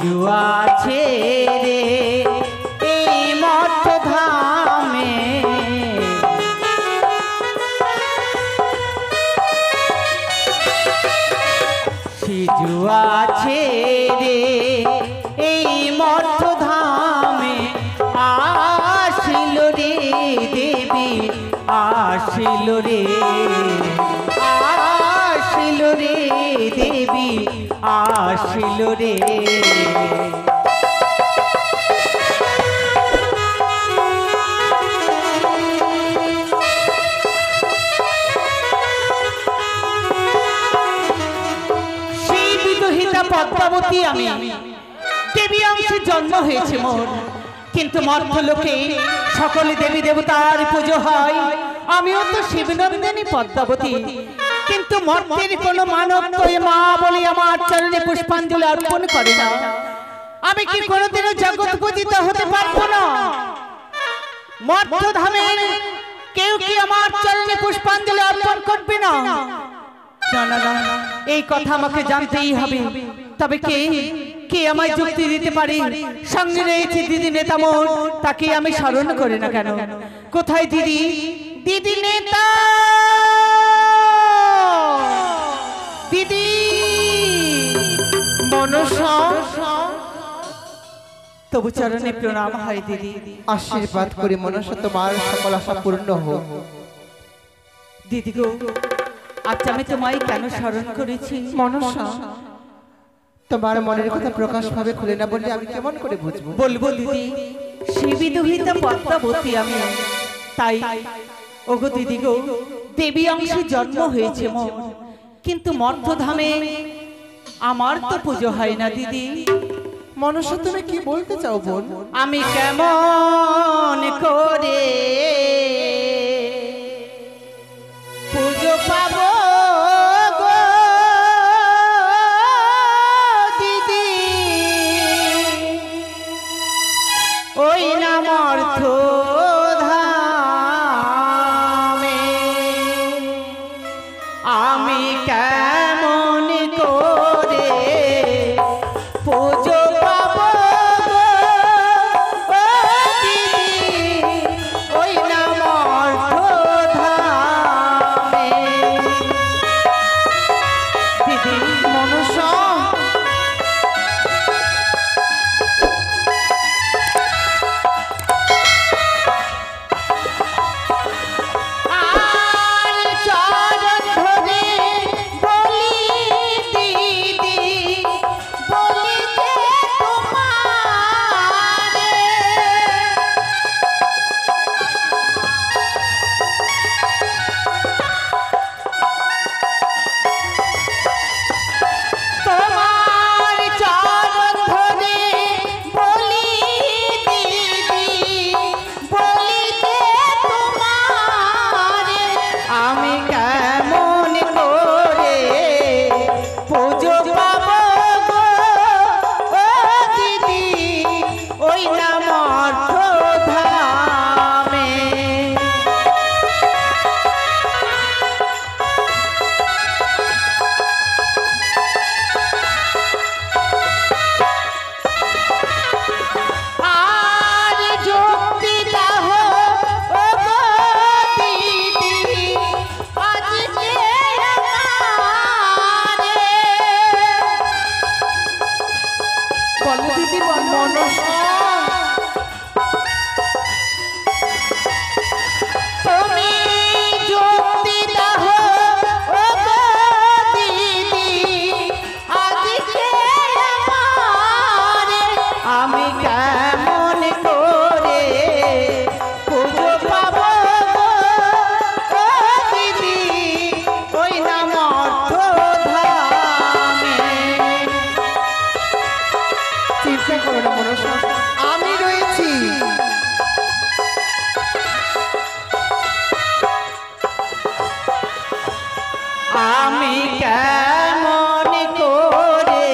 সিজু আছে রে এই মঠ ধামে, সিজু আছে রে এই মঠ ধামে, আসিল রে দেবী আসিল রে, আসিল রে দেবী আসিল রে। সেই বিদুহিতা পদ্মাবতী আমি, দেবী অংশে জন্ম হয়েছে মোর, কিন্তু মর্ত্যলোকে সকল দেবী দেবতার পুজো হয়। আমিও তো শিবনন্দিনী পদ্মাবতী, কিন্তু মর্তের কোন মানব তো মা বলে আমার চরণে পুষ্পাঞ্জলি অর্পণ করে না। আমি কি কোনোদিনও জগৎ পূজিত হতে পারবো না? মর্তধামে কেউ কি আমার চরণে পুষ্পাঞ্জলি অর্পণ করবে না? না না না, এই কথা আমাকে জানতেই হবে। তবে কে কে আমায় যুক্তি দিতে পারে? সঙ্গে রয়েছে দিদি নেতা মোর, তাকে আমি স্মরণ করি না কেন? কোথায় দিদি? দিদি নেতা, দিদি মনসা, তবু চরণে প্রণাম হয় দিদি। আশীর্বাদ করি মনসা তোমার সকল আশা পূর্ণ হোক। দিদি গো, আজ আমি তোমায় কেন স্মরণ করেছি? মনসা, তোমার মনের কথা প্রকাশ ভাবে খুলে না বললে আমি কেমন করে বুঝবো? বলবো দিদি, শিবিদুহিতা পদ্মাবতী আমি, তাই ওগো দিদি গো, দেবী অংশে জন্ম হয়েছে মোর, কিন্তু মর্তধামে আমার তো পুজো হয় না দিদি। মনসা, তুমি কি বলতে চাও বোন? আমি কেমন করে পুজো পাবো গো দিদি, ওই না মর্তধামে আমি কেমন করে পুজো পাবো গো দিদি, ওই না মর্তধামে। দিদি মনসা, আমি কেমন করে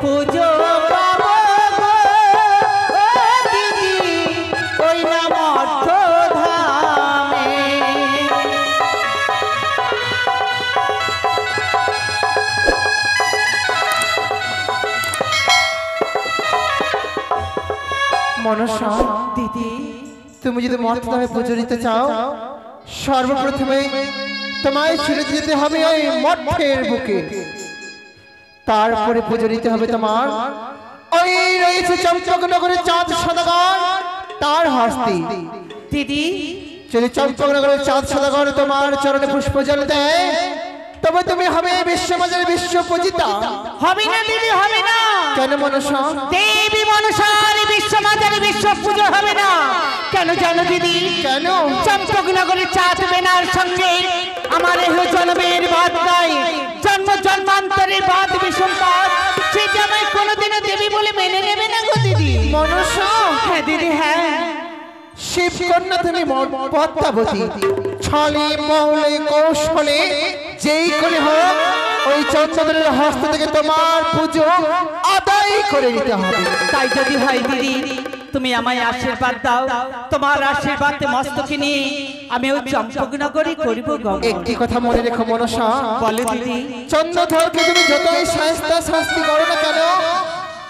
পুজো পাবো গো দিদি, ওই না মর্তধামে। মনসা, দিদি তুমি যদি মর্ত ধামে পুজো দিতে চাও, সর্বপ্রথমে তোমায় ছেড়ে যেতে হবে ওই মঠের বুকে। তারপরে পুজো দিতে হবে তোমার ওই রয়েছে চম্পকনগরের চাঁদ সদাগর, তার হস্তে। দিদি যদি চম্পকনগরের চাঁদ সদাগর তোমার চরণে পুষ্পজল দেয়, তবে তুমি হবে বিশ্ববাজারে বিশ্ব পূজিতা। হবে না দিদি, হবে না। কেন মনসা? দেবী মনসার বিশ্ববাজারে বিশ্ব পুজো হবে না। কেন জানো দিদি? কেন? চম্পকনগরের চাঁদ বেনার সঙ্গে আমার এহ জন্মের বাদ নাই, জন্ম জন্মান্তরের বাদ বিসম্পাদ, সেটা আমায় কোনোদিনও দেবী বলে মেনে নেবে না গো দিদি। মনসা, হ্যাঁ দিদি, হ্যাঁ। শিবকন্যা তুমি পদ্মাবতী, ছলে মৌলে কৌশলে যেই করে হোক ওই চন্দ্রদের হস্ত থেকে তোমার পুজো আদায় করে নিতে হবে। তাই যদি হয় দিদি, তুমি আমায় আশীর্বাদ দাও। তোমার আশীর্বাদে মস্তকে নিয়ে আমি ওই চম্পকনগরে করিব গমন। একটি কথা মনে রেখো মনসা, বলে দিদি। চন্দ্রধরকে তুমি যতই শাস্তি করো না কেন,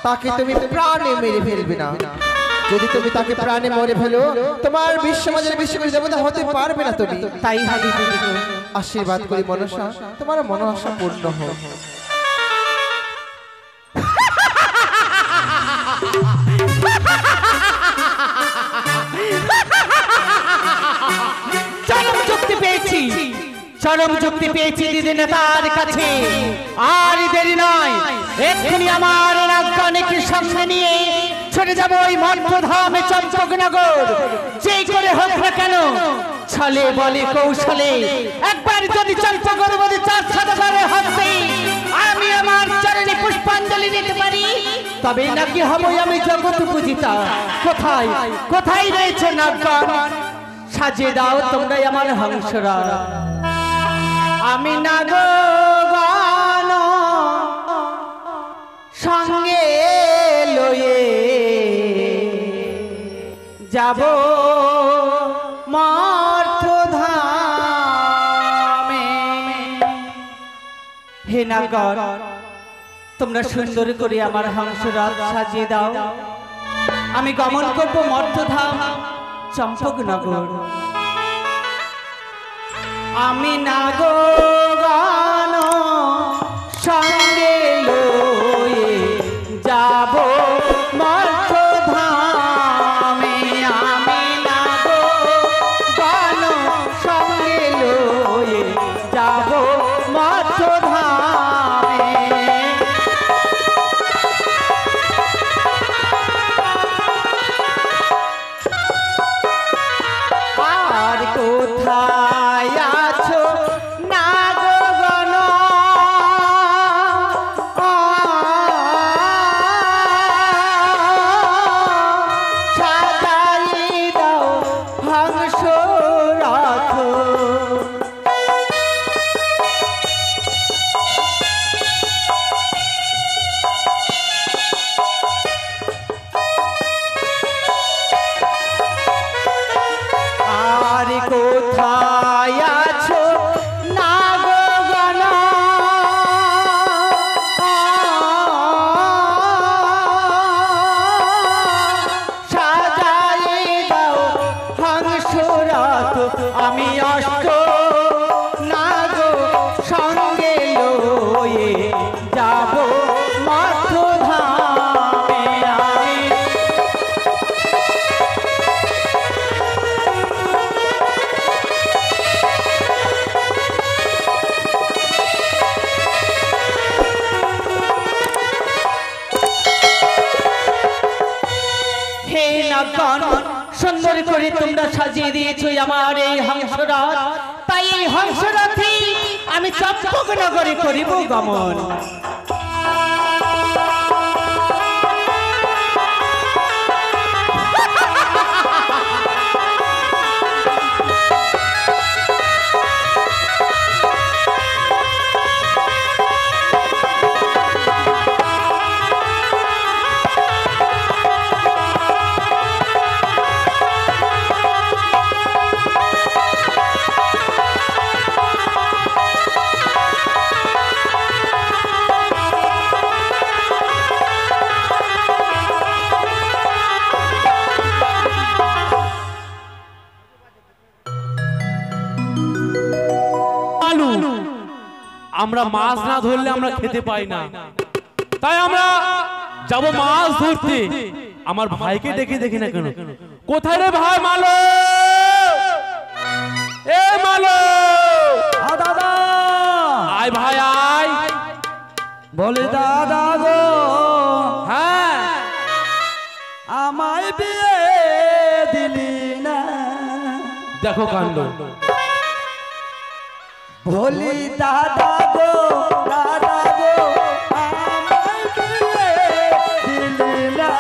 তাকে তুমি প্রাণে মেরে ফেলবে না। যদি তুমি তাকে প্রাণে মেরে ফেলো, তোমার বিশ্ববাজারে বিশ্বকবি দেবতা হতে পারবে না তুমি। তাই হবে দিদি। আশীর্বাদ করি মনসা, তোমার মনোবাসা পূর্ণ হোক। চরম যুক্তি পেয়েছি, চরম যুক্তি পেয়েছি দিদি নেতার কাছে। আর দেরি নয়, এক্ষুনি আমার রাজধানীকে সামনে নিয়ে ছুটে যাব ওই মঠধামে চম্পকনগর। যেই করে হোক না কেন, ছলে বলে কৌশলে একবার যদি চম্পকনগরে চাঁদ সদাগরে হস্তে আমি আমার চরণে পুষ্পাঞ্জলি দিতে পারি, তবে নাকি হবো আমি জগৎ পূজিতা। কোথায় কোথায় রয়েছে নাগগণ? সাজিয়ে দাও তোমরাই আমার হংসরা। আমি নাগগণ সঙ্গে লয়ে যাব মর্তধামে। হে নাগগণ, তোমরা সুন্দর করে আমার হংসরাজ সাজিয়ে দাও। আমি গমন করব মর্তধাম চম্পকনগর। আমি নাগগণ সঙ্গে লয়ে যাব মর্তধামে। আমি নাগগণ সঙ্গে লয়ে যাব মর্তধামে। আর কোথায় আছো নাগগণ, সাজাই দাও হংস রথ। আর কোথায় আছো নাগগণ, সাজাই দাও হংস রথ। আমি অষ্ট নাগ সঙ্গে লয়ে যাব মর্তধামে। আমি হে নাগগণ, সুন্দর করে তোমরা সাজিয়ে দিয়েছো আমার এই হংসরথ। তাই এই হংসরথে আমি চম্পকনগরে করিব গমন। মালু, আমরা মাছ না ধরলে আমরা খেতে পাই না, তাই আমরা যাব মাছ ধরতে। আমার ভাইকে দেখি দেখি না কেন, কোথায় রে ভাই মালু? এ মালু, দাদা আয় ভাই আয়। বলি দাদা গো, হ্যাঁ আমায় বিয়ে দিলি না। দেখো কাণ্ড। বলি দাদা গো, দাদা গো, আমায় বিয়ে দিলি না।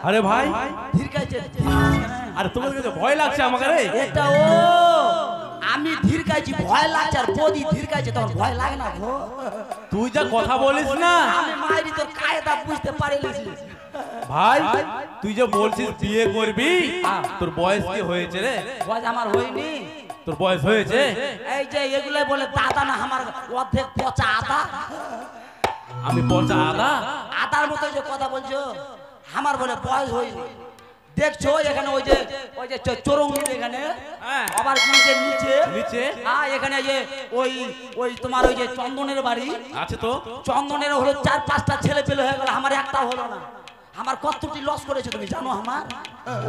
আরে ভাই, ধীর কাইছে, আরে তোমার কাছে ভয় লাগছে আমাকে রে? এটা ও আমি ধীর কাইছি, ভয় লাগছে, আর বদি ধীর কাইছে তখন ভয় লাগে না গো। তুই যা কথা বলিস না আমি মাইরি তোর কায়দা বুঝতে পারিলিস। ভাই, তুই যে বলছিস বিয়ে করবি, তোর বয়স কি হয়েছে রে? বয়স আমার হয়নি। তোর বয়স হয়েছে? এই যে এগুলাই বলে দাদা না, আমার অর্ধেক পচা আদা। আমি পচা আদা? আদার মতো যে কথা বলছো, আমার বলে বয়স হয়নি। দেখছো এখানে ওই যে চোরঙ্গির এখানে হ্যাঁ, আবার ব্রিজের নিচে নিচে হ্যাঁ, এখানে যে ওই তোমার ওই যে চন্দনের বাড়ি আছে, তো চন্দনের হলো 4-5টা ছেলে পেলে হয়ে গেল, আমার একটা হলো না। আমার কতটি লস করেছে তুমি জানো আমার?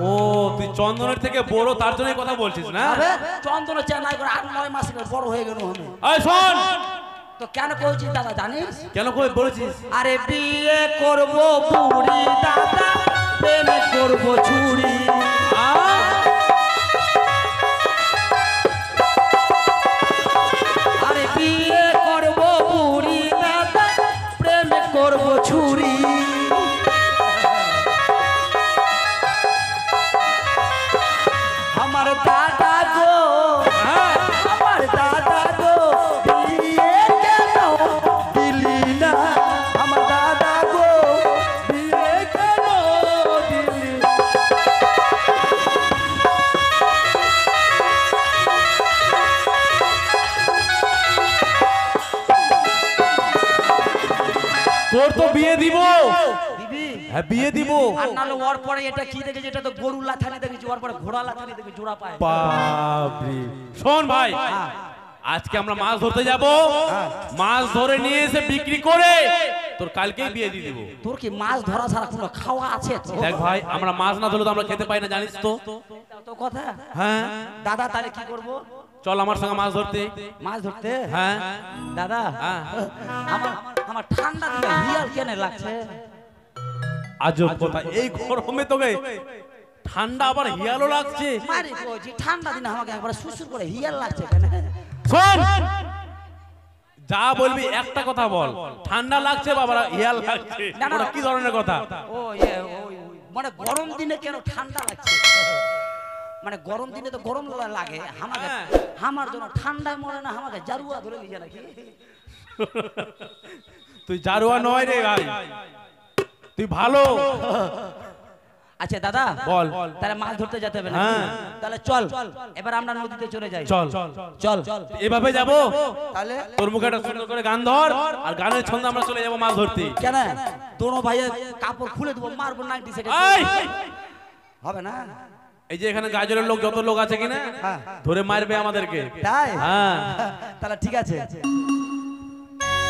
ও তুই চন্দনের থেকে বড়, তার জন্যই কথা বলছিস না? আরে চন্দনের চেন্নাই করে 8-9 মাস বড় হয়ে গেল আমি। এই শোন, তো কেন কইছিস দাদা জানিস? কেন কই বলেছিস? আরে বিয়ে করব বুড়ি দাদা, প্রেম করব ছুরি। আরে বিয়ে করব বুড়ি দাদা, প্রেম করব ছুরি। আমার দাদা গো, আমার দাদা গো, বিয়ে কেন দিলি না? আমার দাদা গো, বিয়ে কেন দিলি না? তোর তো বিয়ে দিব। দিবি? হ্যাঁ বিয়ে দিব। আর নাহলে ওর পরে এটা কি দেখেছি? এটা তো গরু লাথানি দেখেছি, ওর পরে ঘোড়া লাথানি দেখেছি, জোড়া পায়। বাপরে, শোন ভাই, আজকে আমরা মাছ ধরতে যাব, মাছ ধরে নিয়ে এসে বিক্রি করে তোর কালকেই বিয়ে দিয়ে দিব। তোর কি মাছ ধরা ছাড়া কোনো খাওয়া আছে? দেখ ভাই, আমরা মাছ না ধরলে তো আমরা খেতে পাই না, জানিস তো? তো কথা। হ্যাঁ দাদা তাহলে কি করব? চল আমার সঙ্গে মাছ ধরতে। মাছ ধরতে? হ্যাঁ দাদা হ্যাঁ। আমার আমার ঠান্ডা দিলে হিয়াল কেন লাগছে? আজব কথা, এই গরমে তোকে ঠান্ডা আবার হিয়ালও লাগছে? মারি কইছি ঠান্ডা দিনে আমাকে একবার সুসুর করে হিয়াল লাগছে কেন? শোন, যা বলবি একটা কথা বল, ঠান্ডা লাগছে বাবা হিয়াল লাগছে, না, না। ওটা কি ধরনের কথা? ও মানে গরম দিনে কেন ঠান্ডা লাগছে? মানে গরম দিনে তো গরম লাগে আমাকে, আমার জন্য ঠান্ডায় মরে না, আমাকে জারুয়া ধরে নিয়ে নাকি? তুই জারুয়া নয় রে ভাই, তুই ভালো। আচ্ছা দাদা বল। তাহলে মাছ ধরতে যেতে হবে না? হ্যাঁ। তাহলে চল এবার আমরা নদীতে চলে যাই। চল চল এভাবে যাবো, তাহলে তোর মুখে একটা সুন্দর করে গান ধর, আর গানের ছন্দে আমরা চলে যাবো মাছ ধরতে। কেন দোনো ভাইয়ের কাপড় খুলে দেবো, মারবো 90 সেকেন্ড। এই! হবে না? এই যে এখানে গাজরের লোক যত লোক আছে কিনা, ধরে মারবে আমাদেরকে। তাই? হ্যাঁ তাহলে ঠিক আছে।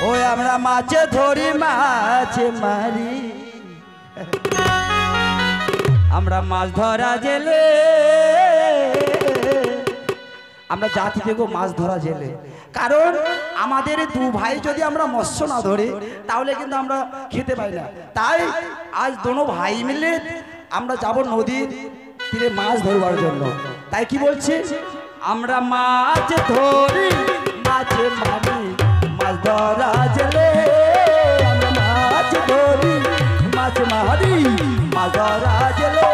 ওই আমরা মাছে ধরি, মাছে মারি, আমরা মাছ ধরা জেলে, আমরা জাতি দেখো মাছ ধরা জেলে। কারণ আমাদের দু ভাই যদি আমরা মৎস্য না ধরি তাহলে কিন্তু আমরা খেতে পাই না। তাই আজ দোনো ভাই মিলে আমরা যাব নদীর তীরে মাছ ধরবার জন্য। তাই কি বলছি? আমরা মাছ ধরি, মাছ মারি, মাছ ধরা জেলে, আমরা মাছ ধরি, মাছ মারি, মাছ ধরা জেলে।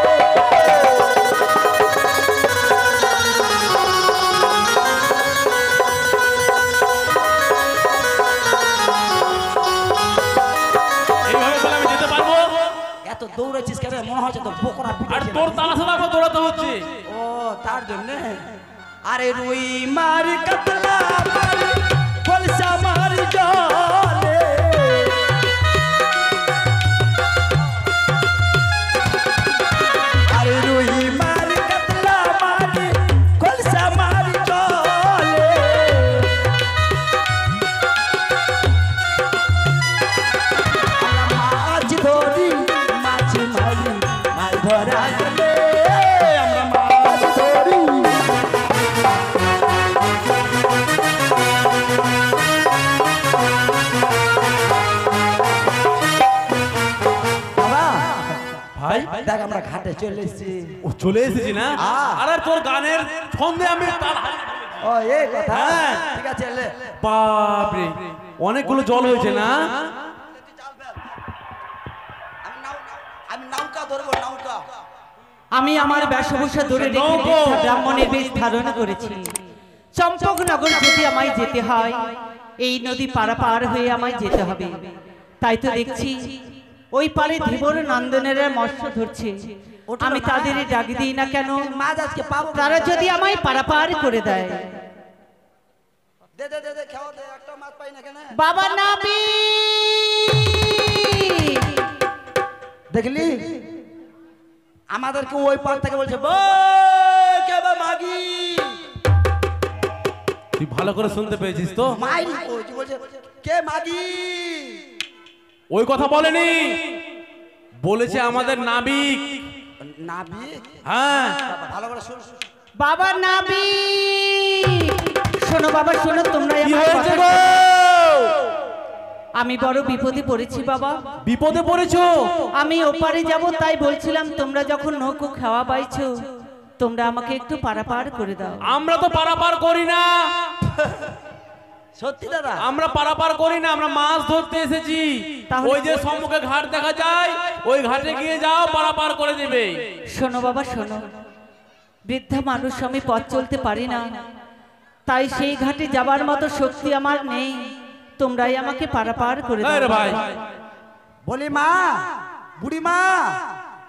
মনে হচ্ছে তো বকরা আর পিটাচ্ছে তোর তালা সাথে আমার দৌড়াতে হচ্ছে। ও তার জন্য আরে রুই মার কাতলা মার ফলসা মার জলে আরে রুই মার কাতলা মার ফলসা মার জলে মাছ ধরি মাছ মারি মাছ ধরা গেলে আমরা মাছ ধরি বাবা ভাই দেখ আমরা ঘাটে চলে এসেছি ও চলে এসেছি না? আরে তোর গানের ছন্দে আমি তাল ও এই কথা হ্যাঁ। ঠিক আছে লে বাপরে অনেকগুলো জল হয়েছে না? আমি নৌকা ধরবো নৌকা আমি আমার বেশভূষা ধরে রেখে নৌকো। মিথ্যা ব্রাহ্মণের বেশ ধারণ করেছি। চম্পকনগর যদি আমায় যেতে হয়, এই নদী পারাপার হয়ে আমায় যেতে হবে। তাই তো দেখছি ওই পারে ধীবর নন্দনেরা মৎস্য ধরছে। আমি তাদের ডাক দিই না কেন? মাছ আজকে পাবো তারা যদি আমায় পারাপার করে দেয়। দে দে দে দে খাওয়া দে একটা মাছ পাই না কেন বাবা নাবি দেখলি আমাদেরকে ওই পার থেকে বলছে কে বা মাগি তুই ভালো করে শুনতে পেয়েছিস তো? মাইরি বলছে কে মাগি ওই কথা বলেনি, বলেছে আমাদের নাবিক। নাবিক হ্যাঁ ভালো করে শুন বাবা নাবি শোনো বাবা শোনো, তোমরা কি আমার হয়েছে কথা গো? আমি বড় বিপদে পড়েছি বাবা। বিপদে পড়েছো? আমি ওপারে যাব তাই বলছিলাম, তোমরা যখন নৌকো খাওয়া পাইছো তোমরা আমাকে একটু পারাপার করে দাও। আমরা তো পারাপার করি না, সত্যি দাদা আমরা পারাপার করি না, আমরা মাছ ধরতে এসেছি। তাহলে- ওই যে সম্মুখে ঘাট দেখা যায়, ওই ঘাটে গিয়ে যাও, পারাপার করে দেবে। শোনো বাবা শোনো, বৃদ্ধা মানুষ, আমি পথ চলতে পারি না, তাই সেই ঘাটে যাবার মতো শক্তি আমার নেই। তোমরাই আমাকে পারাপার করে এই রে দাও ভাই, বলি মা বুড়ি মা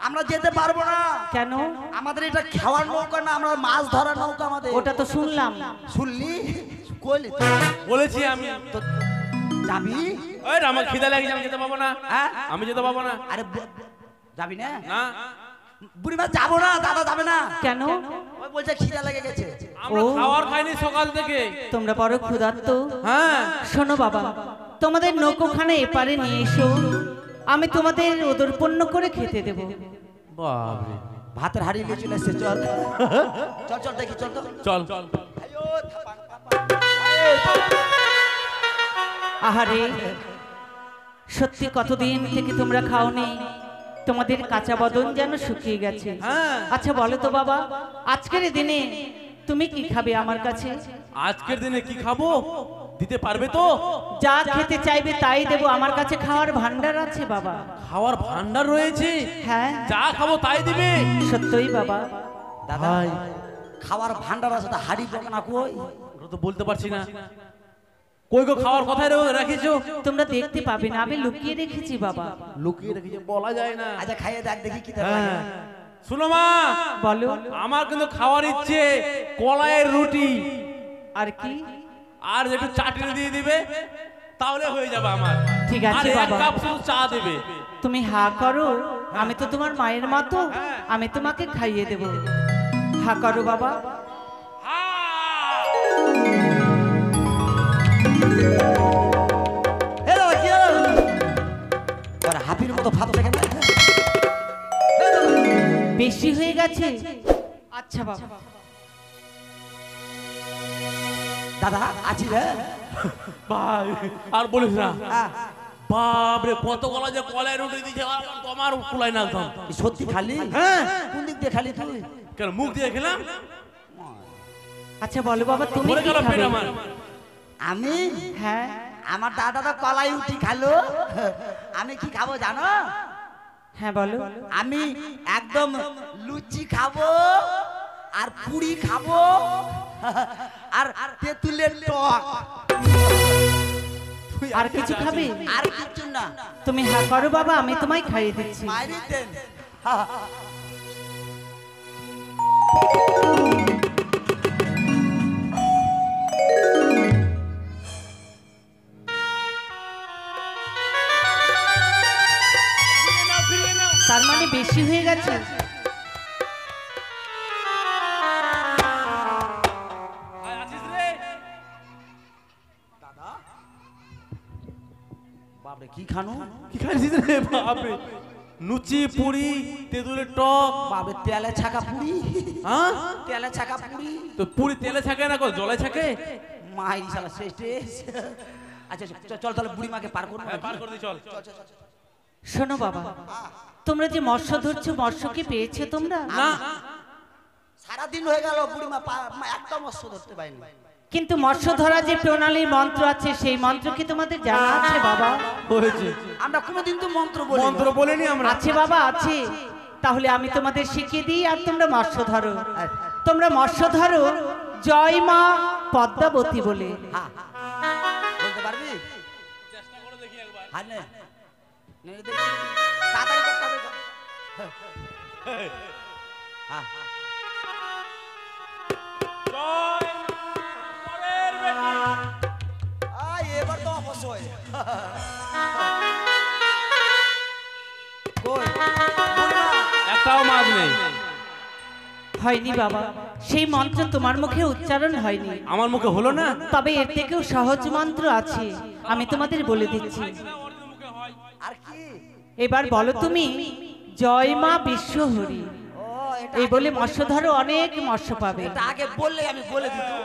আমরা যেতে পারবো না কেন? আমাদের এটা খাওয়ার নৌকা না, আমরা মাছ ধরার নৌকা আমাদের ওটা তো শুনলাম। শুনলি কইলি বলেছি আমি। তো যাবি ওই রে, আমার খিদে লাগছে, আমি যেতে পাবো না। হ্যাঁ আমি যেতে পাবো না। আরে যাবি না না, বুড়ি মা যাবো না, দাদা যাবে না, কেন? ওই বলছে খিদা লেগে গেছে আমরা ও। খাওয়ার খাইনি সকাল থেকে। তোমরা বড় ক্ষুধার্ত। হ্যাঁ, শোনো বাবা, তোমাদের নৌকোখানা এপারে নিয়ে এসো, আমি তোমাদের উদরপন্ন করে খেতে দেব। বাপরে, ভাতের হাড়ি নিয়ে চলে এসছে চল চল চল দেখি চল তো চল। আয়ো, থাপান, থাপান। আহারে, সত্যি কতদিন থেকে তোমরা খাওনি, তোমাদের কাঁচা বদন যেন শুকিয়ে গেছে। হ্যাঁ, আচ্ছা বলো তো বাবা, আজকের এই দিনে তুমি কি খাবে আমার কাছে? আজকের দিনে কি খাবো দিতে পারবে তো? যা খেতে চাইবে তাই দেবো, আমার কাছে খাওয়ার ভান্ডার আছে বাবা। খাওয়ার ভান্ডার রয়েছে, হ্যাঁ যা খাবো তাই দিবে। সত্যই বাবা। দাদা খাওয়ার ভান্ডার আছে তো হাড়ি পাবো না কই ওটা তো বলতে পারছি না। কই গো, খাওয়ার কথাই রাখিছো? তোমরা দেখতে পাবে না, আমি লুকিয়ে রেখেছি বাবা। লুকিয়ে রেখেছে, বলা যায় না। আচ্ছা খাইয়ে দেখ দেখি কি দেখ হ্যাঁ, শুনো মা, বলো। আমার কিন্তু খাওয়ার ইচ্ছে কলাইয়ের রুটি আর কি? আর একটু চাটনি দিয়ে দিবে, তাহলে হয়ে যাবে আমার। ঠিক আছে আর এক বাবা। কাপ শুধু চা দেবে। তুমি হা করো, আমি তো তোমার মায়ের মতো, আমি তোমাকে খাইয়ে দেব। হা করো বাবা। এ দাদা কি হলো তোর হাফির মতো ভাত দেখেন না বেশি হয়ে গেছে? আচ্ছা বাবা। দাদা আছি রে ভাই আর বলিস না, হ্যাঁ, বাপরে কত গলা যে কলাইয়ের রুটি দিয়েছে, তোমার কুলাই না একদম। এই সত্যি খালি হ্যাঁ, কোন দিক দিয়ে খালি তুই কেন মুখ দিয়ে খেলাম, আচ্ছা বলো বাবা, তুমি ভরে কি গেল পেট খাবে? আমার। আমি হ্যাঁ আমার দাদা তো কলাই উঠি খালো আমি কি খাবো জানো হ্যাঁ বলো। আমি একদম লুচি খাবো আর পুরি খাবো আর তেঁতুলের টক আর কিছু খাবে? আর কিছু না তুমি হা করো বাবা, আমি তোমায় খাইয়ে দিচ্ছি। মাইরি দেন তার মানে বেশি হয়ে গেছে। বাপরে কি খানো? কি খাইছিস রে বাপরে? লুচি পুরি তেঁতুলের টক। বাপরে তেলে ছাকা পুরি। হ্যাঁ তেলে ছাকা পুরি। তো পুরি তেলে ছাকে না কো জলে ছাকে? মাই শালা শেষ। আচ্ছা চল তাহলে বুড়ি মাকে পার করবো। হ্যাঁ পার করে দি চল। শোনো বাবা, তোমরা যে মৎস্য ধরছো, মৎস্য কি পেয়েছো তোমরা? না সারাদিন হয়ে গেল বুড়ি মা একটা মৎস্য ধরতে পারিনি। কিন্তু মৎস্য ধরা যে প্রণালীর মন্ত্র আছে, সেই মন্ত্র কি তোমাদের জানা আছে বাবা? হয়েছে। আমরা কোনোদিন তো মন্ত্র বলি মন্ত্র বলেনি আমরা। আছে বাবা, আছে। তাহলে আমি তোমাদের শিখিয়ে দিই, আর তোমরা মৎস্য ধরো। তোমরা মৎস্য ধরো জয় মা পদ্মাবতী বলে। হ্যাঁ বলতে পারবি? চেষ্টা করে দেখি একবার। হ্যাঁ নে নে দেখি তাড়াতাড়ি কর তাড়াতাড়ি কর। হ্যাঁ জয় পরের বেটি। এবার তো অবশ্যই কই একটাও মাছ নেই। হয়নি বাবা, সেই মন্ত্র তোমার মুখে উচ্চারণ হয়নি। আমার মুখে হলো না। তবে এর থেকেও সহজ মন্ত্র আছে, আমি তোমাদের বলে দিচ্ছি। আর কি? এবার বলো তুমি, জয় মা বিশ্বহরি। ও এটা এই বলে মৎস্য ধরো, অনেক মৎস্য পাবে। এটা আগে বললে আমি বলে দিতাম।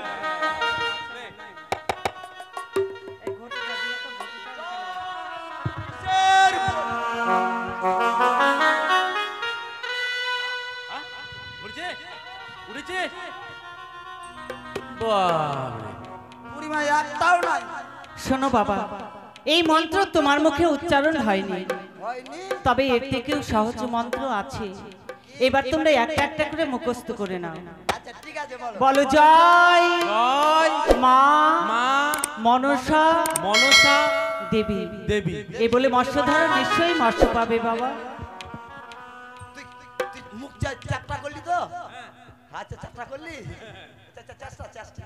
উঠেছে উঠেছে। বাপরে বুড়িমা একটাও নাই। শোনো বাবা, এই মন্ত্র তোমার মুখে উচ্চারণ হয়নি, হয়নি? তবে এর থেকেও সহজ মন্ত্র আছে। এবার তোমরা একটা একটা করে মুখস্থ করে নাও। আচ্ছা ঠিক আছে বলো। বলো জয় জয় মা মা মনসা মনসা দেবী। দেবী। এই বলে মৎস্য ধরো, নিশ্চয়ই মৎস্য পাবে বাবা। তুই মুখ চাপটা করলি তো? আচ্ছা চাপটা করলি? আচ্ছা চেষ্টা চেষ্টা।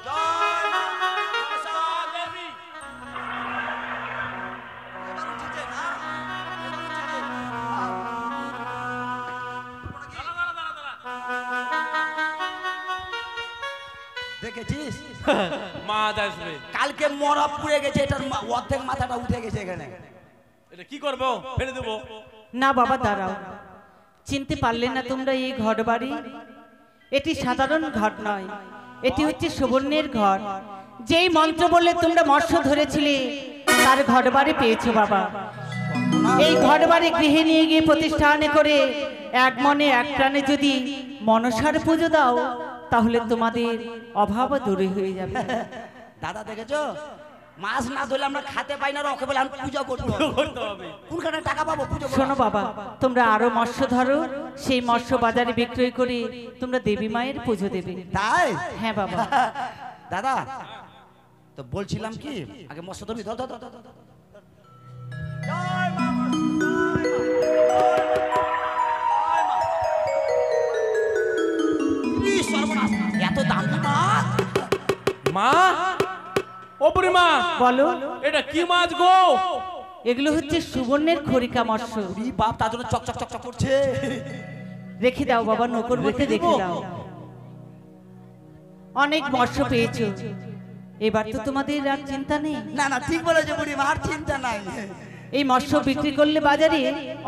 জয় মা মনসা দেবী। এবার উঠেছে না? এবার উঠেছে। দেখেছিস? মাছ আসবে। কালকে মরা পুড়ে গেছে, এটার অর্ধেক মাথাটা উঠে গেছে এখানে। এটা কি করবো? ফেলে দেবো? না বাবা দাঁড়াও, চিনতে পারলে না তোমরা এই ঘর বাড়ি? এটি সাধারণ ঘর নয়, এটি হচ্ছে সুবর্ণের ঘর। যেই মন্ত্র বলে তোমরা মৎস্য ধরেছিলে, তার ঘর বাড়ি পেয়েছো বাবা। এই ঘর বাড়ি গৃহে নিয়ে গিয়ে প্রতিষ্ঠানে করে এক মনে এক প্রাণে যদি মনসার পুজো দাও, তাহলে তোমাদের অভাব দূরে হয়ে যাবে। দাদা দেখেছো, মাছ না ধরলে আমরা খেতে পাই না, ওকে বলে আমি পূজা করতে হবে। কোনখানে টাকা পাবো পুজো করবো? শোনো বাবা, তোমরা আরো মৎস্য ধরো, সেই মৎস্য বাজারে বিক্রয় করে তোমরা দেবী মায়ের পুজো দেবে। তাই? হ্যাঁ বাবা। দাদা তো বলছিলাম কি, আগে মৎস্য ধরবি। ধর ধর ধর ধর ধর। জয় মা সর্বনাশ, এত দামি মাছ! মা ও বুড়িমা বলো, এটা কি মাছ গো? এগুলো হচ্ছে সুবর্ণের খরিকা মৎস্য। এই বাপ তার জন্য চক চক চক চক করছে। রেখে দাও বাবা, নৌকোর মধ্যে রেখে দাও। অনেক মৎস্য পেয়েছো, এবার তো তোমাদের আর চিন্তা নেই। না না ঠিক বলেছে বুড়িমা, আর চিন্তা নাই। এই মৎস্য বিক্রি করলে বাজারে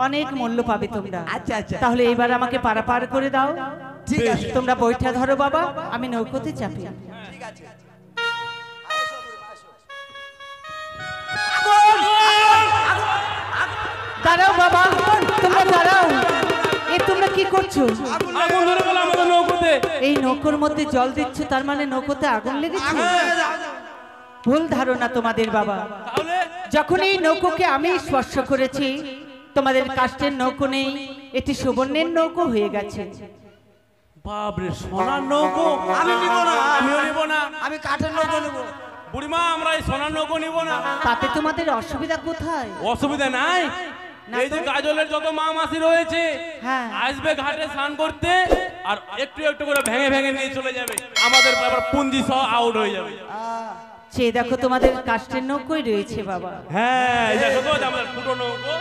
অনেক মূল্য পাবে তোমরা। আচ্ছা আচ্ছা তাহলে এবার আমাকে পারাপার করে দাও। ঠিক আছে। তোমরা বৈঠা ধরো বাবা, আমি নৌকোতে চাপি। ঠিক আছে। দাঁড়াও বাবা, তোমরা দাঁড়াও। এ তোমরা কি করছো? আগুন ধরে গেল আমাদের নৌকোতে। এই নৌকোর মধ্যে জল দিচ্ছ, তার মানে নৌকোতে আগুন লেগেছে? ভুল ধারণা তোমাদের বাবা। তাহলে যখন এই নৌকোকে আমি স্পর্শ করেছি, তোমাদের কাষ্টের নৌকো নেই, এটি সুবর্ণের নৌকো হয়ে গেছে। বাপরে, সোনার নৌকো? আমি নিব না, আমিও নিব না। আমি কাঠের নৌকো নেব। বুড়িমা আমরা এই সোনার নৌকো নিব না। তাতে তোমাদের অসুবিধা কোথায়? অসুবিধা নাই, এই যে কাজলের যত মা মাসি রয়েছে হ্যাঁ। আসবে ঘাটে স্নান করতে আর একটু একটু করে ভেঙে ভেঙে নিয়ে চলে যাবে, আমাদের আবার পুঞ্জি সহ আউট হয়ে যাবে। সে দেখো তোমাদের কাষ্টের নৌকোই রয়েছে বাবা। হ্যাঁ এই দেখো তো আমাদের ফুটো নৌকো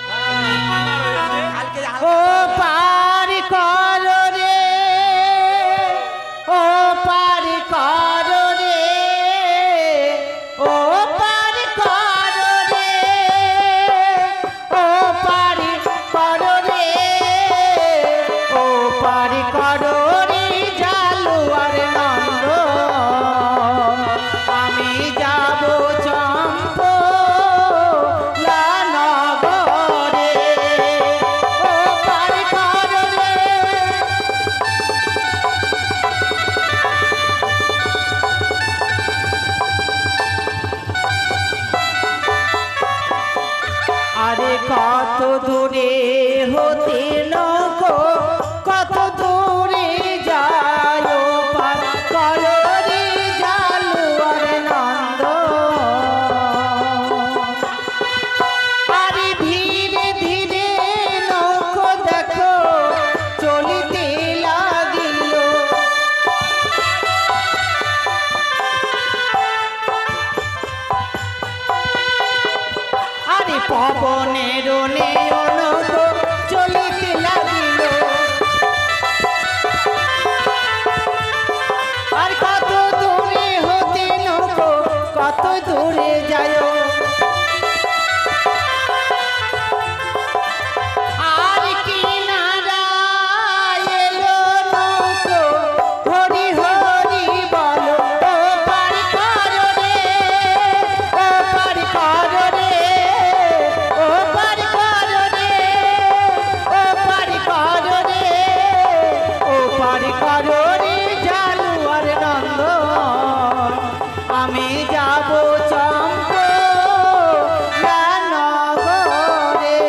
কালকে ও পারি কর রে, ও পারি কর রে, ও পারি কর রে, ও পারি কর রে, ও পারি কর রে জালুয়ার নন্দ, আমি যাব চম্পলা নগরে, ও পারি কর রে। আরে কত দূরে হতে নৌকো, কত দূরে যায় পার কররে জালুয়ার নন্দ, আরে ধীরে ধীরে নৌকো দেখো চলিতে লাগিল, আরে পবনের নৌকো চলিতে লাগিল, আর কত দূরে হতে নৌকো কত দূরে যায়, আর কিনারায় এলো নৌকো হরি হরি বলো, ও পারি কর রে, ও পারি কর রে, ও পারি কর রে, ও পারি কর রে, ও পারি কর রে জালুয়ার নন্দ, আমি যাব চম্পলা নগরে।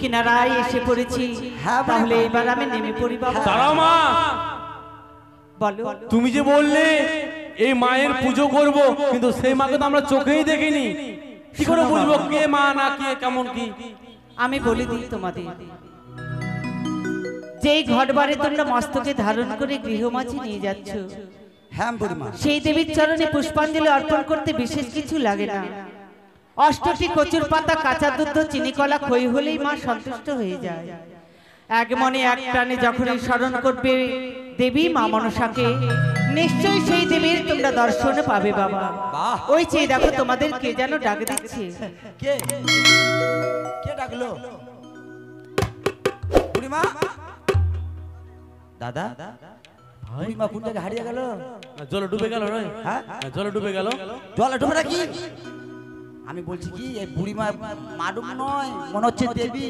কিনারায় এসে পড়েছি, হ্যাঁ, তাহলে এবার আমি নেমে পড়ি বাবা। দাঁড়াও মা, বলো। তুমি যে বললে এই মায়ের পুজো করব, কিন্তু সেই মাকে তো আমরা চোখেই দেখিনি, কি করে বুঝবো কে মা না কে কেমন কি? আমি বলে দিই তোমাদের, যেই ঘট বারে তোমরা মস্তকে ধারণ করে গৃহমাঝে নিয়ে যাচ্ছ, হ্যাঁ বুড়িমা, সেই দেবীর চরণে পুষ্পাঞ্জলি অর্পণ করতে বিশেষ কিছু লাগে না। অষ্টটি কচুর পাতা, কাঁচা দুধ, চিনি কলা, খই হলেই মা সন্তুষ্ট হয়ে যায়। এক মনে এক প্রাণে যখন স্মরণ করবে দেবী মা মনসাকে, নিশ্চয়ই সেই দেবীর তোমরা দর্শন পাবে বাবা। বাহ। ওই চেয়ে দেখো তোমাদের কে যেন ডাক দিচ্ছে। কে কে ডাকলো? বুড়িমা, দাদা, বুড়িমা কোন জায়গায় হারিয়ে গেল? জলে ডুবে গেল রে, হ্যাঁ জলে ডুবে গেল। জলে ডুবে নাকি? আমি বলছি কি এই বুড়িমা মাডুম নয়, মনে হচ্ছে দেবী।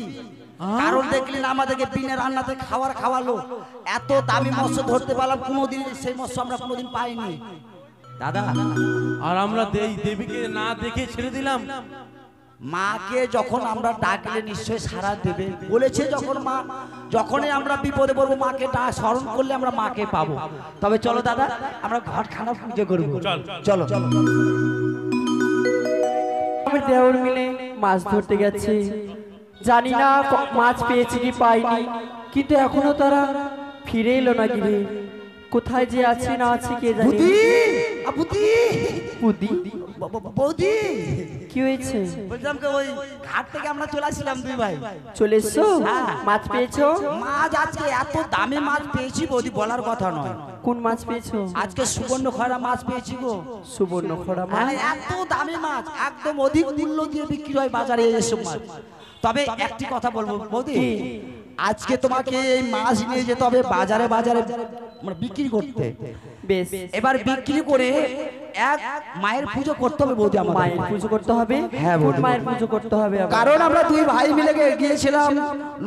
কারণ দেখলেন আমাদেরকে বিনা রান্নাতে খাবার খাওয়ালো, এত দামি মৎস্য ধরতে পারলাম কোনোদিন, সেই মৎস্য আমরা কোনোদিন পাইনি দাদা। আর আমরা দেবীকে না দেখে ছেড়ে দিলাম। মাকে যখন আমরা ডাকলে নিশ্চয়ই সাড়া দেবে বলেছে, যখন মা, যখনই আমরা বিপদে পড়বো মাকে স্মরণ করলে আমরা মাকে পাবো। তবে চলো দাদা, আমরা ঘরখানা পুজো করবো। চলো চলো। আমি দেওর মিলে মাছ ধরতে গেছে, জানি না মাছ পেয়েছি কি পাইনি, কিন্তু এখনো তারা ফিরে এলো না গিরে। কোথায় যে আছে না আছে কে জানে। বুদ্ধি বৌদি, কি হয়েছে? বলছিলাম কি ওই ঘাট থেকে আমরা চলে আসছিলাম দুই ভাই। চলে এসছো? হ্যাঁ। মাছ পেয়েছো? মাছ আজকে এত দামি মাছ পেয়েছি বৌদি, বলার কথা নয়। কোন মাছ পেয়েছো? আজকে সুবর্ণ খয়রা মাছ পেয়েছি গো। সুবর্ণ খরা মাছ? মানে এত দামি মাছ, একদম অধিক মূল্য দিয়ে বিক্রি হয় বাজারে এসব মাছ। তবে একটি কথা বলবো বৌদি, আজকে তোমাকে এই মাছ নিয়ে যেতে হবে বাজারে বাজারে মানে বিক্রি করতে। বেশ, এবার বিক্রি করে এক মায়ের পুজো করতে হবে বৌদি আমাদের। মায়ের পুজো করতে হবে? হ্যাঁ কোন বৌদি। মায়ের পুজো করতে হবে আবার? কারণ আমরা দুই ভাই মিলে গিয়েছিলাম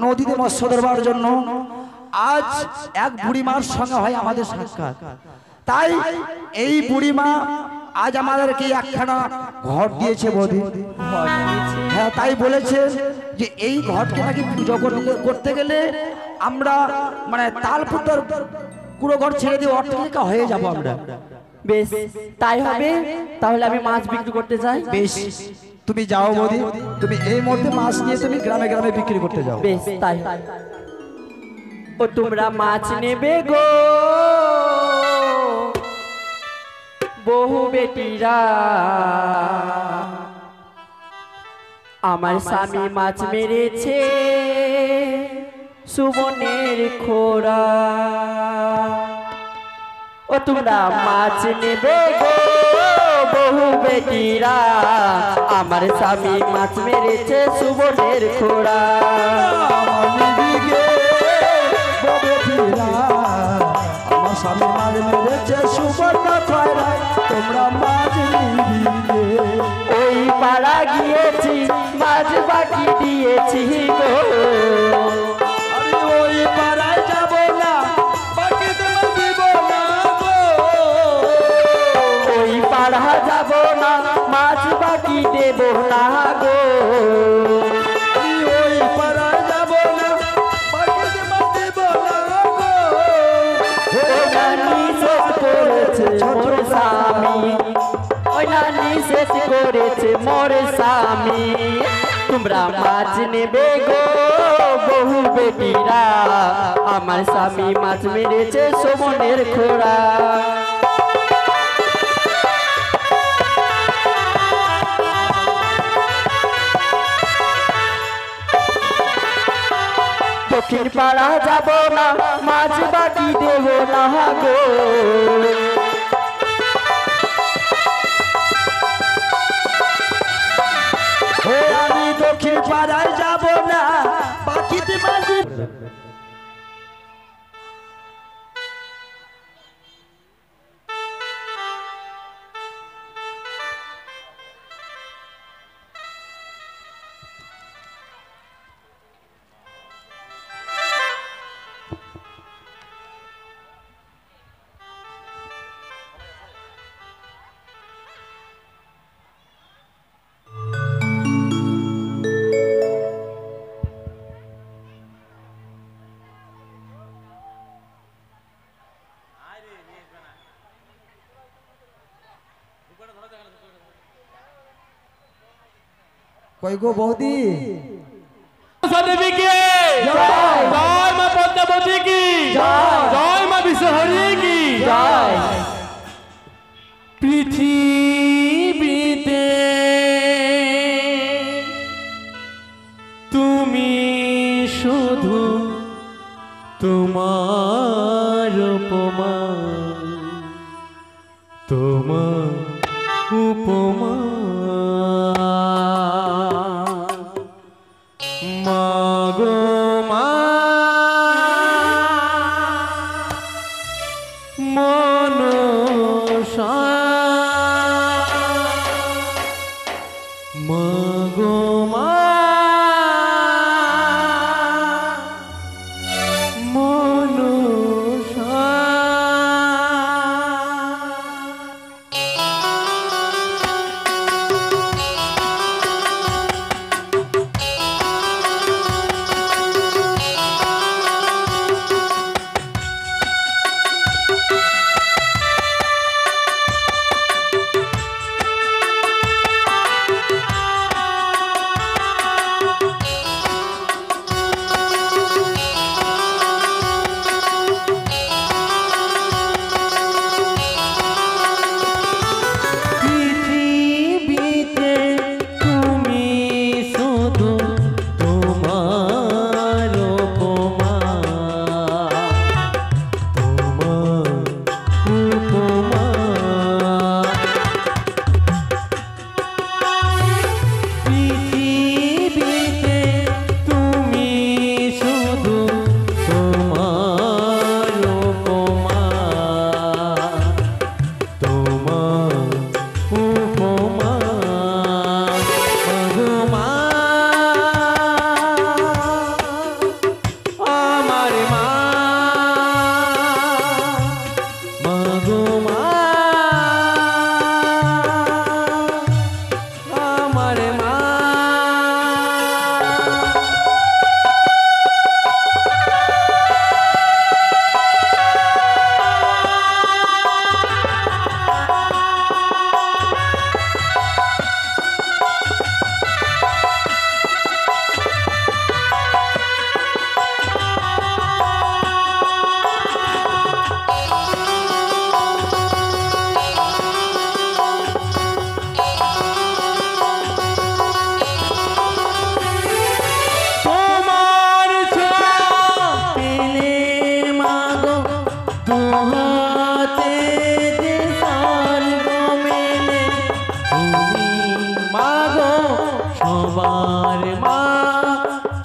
নদীতে মৎস্য ধরবার জন্য। আজ এক বুড়িমার সঙ্গে হয় আমাদের সাক্ষাৎ, তাই এই বুড়িমা আজ আমাদেরকে একখানা ঘর দিয়েছে বৌদি। ঘর দিয়েছে? হ্যাঁ, তাই বলেছে যে এই ঘরকে নাকি পুজো করতে গেলে আমরা মানে তালপুতর পুরো ঘর ছেড়ে দিয়ে অট্টালিকা হয়ে যাব আমরা। বেশ তাই হবে, তাহলে আমি মাছ বিক্রি করতে যাই। বেশ, তুমি যাও বৌদি, তুমি এই মুহূর্তে মাছ নিয়ে তুমি গ্রামে গ্রামে বিক্রি করতে যাও। বেশ তাই। ও তোমরা মাছ নেবে গো বহু বেটিরা, আমার স্বামী মাছ মেরেছে সুবনের খোরা। ও তোমরা মাছ নেবে গো বহু বেটিরা, আমার স্বামী মাছ মেরেছে সুবনের খোরা। আমার স্বামী মাছ মেরেছে সুবর্ণ খোরা, তোমরা মাছ নিবি। ওই পাড়া গিয়েছি মাছ বাকি দিয়েছি গো, আমি ওই পাড়ায় যাব না, বাকি তোমার দিব না গো। ওই পাড়া যাব না, মাছ বাকি দেব না গো। আমি ওই পাড়ায় যাব না, বাকি তোমার দিব না গো। ওই নানি শেষ করেছে মোর স্বামী, ওই নানি শেষ করেছে মোর স্বামী। তোমরা মাছ নেবে গো বহু বেটিরা, আমার স্বামী মাছ মেরেছে সুবনের খোরা। দক্ষিণ পাড়া যাব না, মাছ বাকি দেব না গো। আমি দক্ষিণ পাড়ায় যাব না, বাকিতে মাছ কই গো বৌদি, দেবীকে জয়, জয় মা পদ্মাবতী কি জয়, জয় মা বিশ্বহরি কি জয়। পৃথিবীতে তুমি শুধু তোমার উপমা, তোমার উপমা মাগো মা মনসা, মাগো মা মনসা।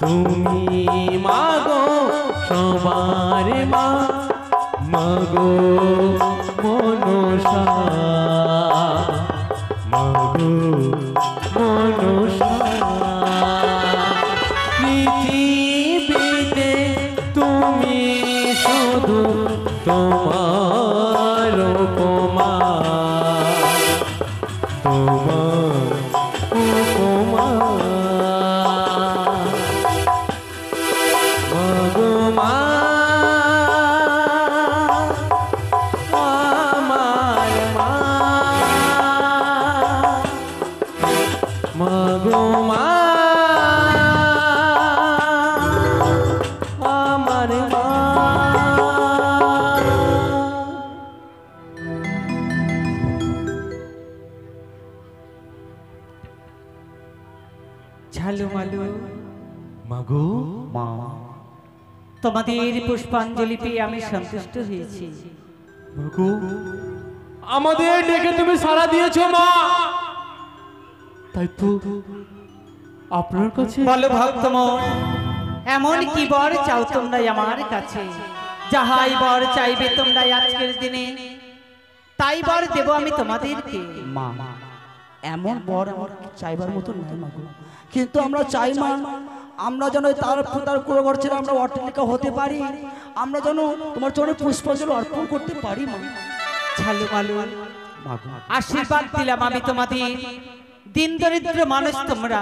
তুমি মাগো সবার মা, মাগো মনসা, মাগো মনসা। পৃথিবীতে তুমি শুধু তোমার উপমা, তোমার উপমা। মাগো মা, আমার মা, মাগো মা, আমার মা। ঝালুমালু, মাগো মা, তোমাদের পুষ্পাঞ্জলি পেয়ে আমি সন্তুষ্ট হয়েছি। মাগো, আমাদের ডেকে তুমি সাড়া দিয়েছো মা, তাই তো আপনার কাছে বলো ভক্তমন, এমন কি বর চাও তোমরা আমার কাছে? যাহাই বর চাইবে তোমরা আজকের দিনে, তাই বর দেব আমি তোমাদেরকে। মা, এমন বর আমার চাইবার মতো নয় মা গো। কিন্তু আমরা চাই মা, আমরা যেন তার কুড়োঘর ছেড়ে আমরা অট্টালিকা হতে পারি, আমরা যেন তোমার চরণে পুষ্পাঞ্জলি অর্পণ করতে পারি মা। ঝালুমালু, মা গো, আশীর্বাদ দিলাম আমি তোমাদের। দিন দরিদ্র মানুষ তোমরা,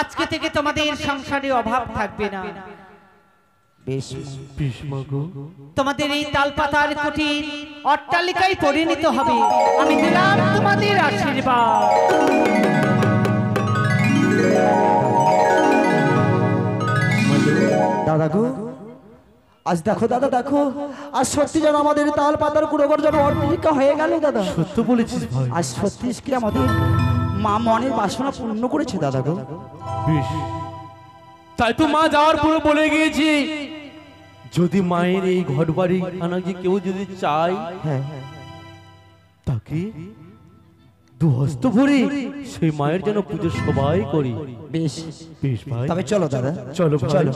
আজকে থেকে তোমাদের সংসারে অভাব থাকবে না। বেশ বেশ মাগো, তোমাদের এই তালপাতার কুটির অট্টালিকায় পরিণত হবে। আমি দিলাম তোমাদের আশীর্বাদ। দাদা গো, আজ দেখো দাদা, দেখো আজ সত্যি যেন আমাদের তাল পাতার কুড়োঘর যেন অট্টালিকা হয়ে গেল দাদা। সত্য বলেছিস ভাই। আজ সত্যি কি আমাদের মা মনের বাসনা পূর্ণ করেছে দাদা গো। বেশ, তাই তো মা যাওয়ার পরে বলে গিয়েছি, যদি মায়ের এই ঘর বাড়ি খানাকে কেউ যদি চায়, হ্যাঁ, তাকে দুহস্ত ভরে সেই মায়ের যেন পুজো সবাই করি। বেশ বেশ ভাই, তবে চলো দাদা, চলো ভাই। চলো।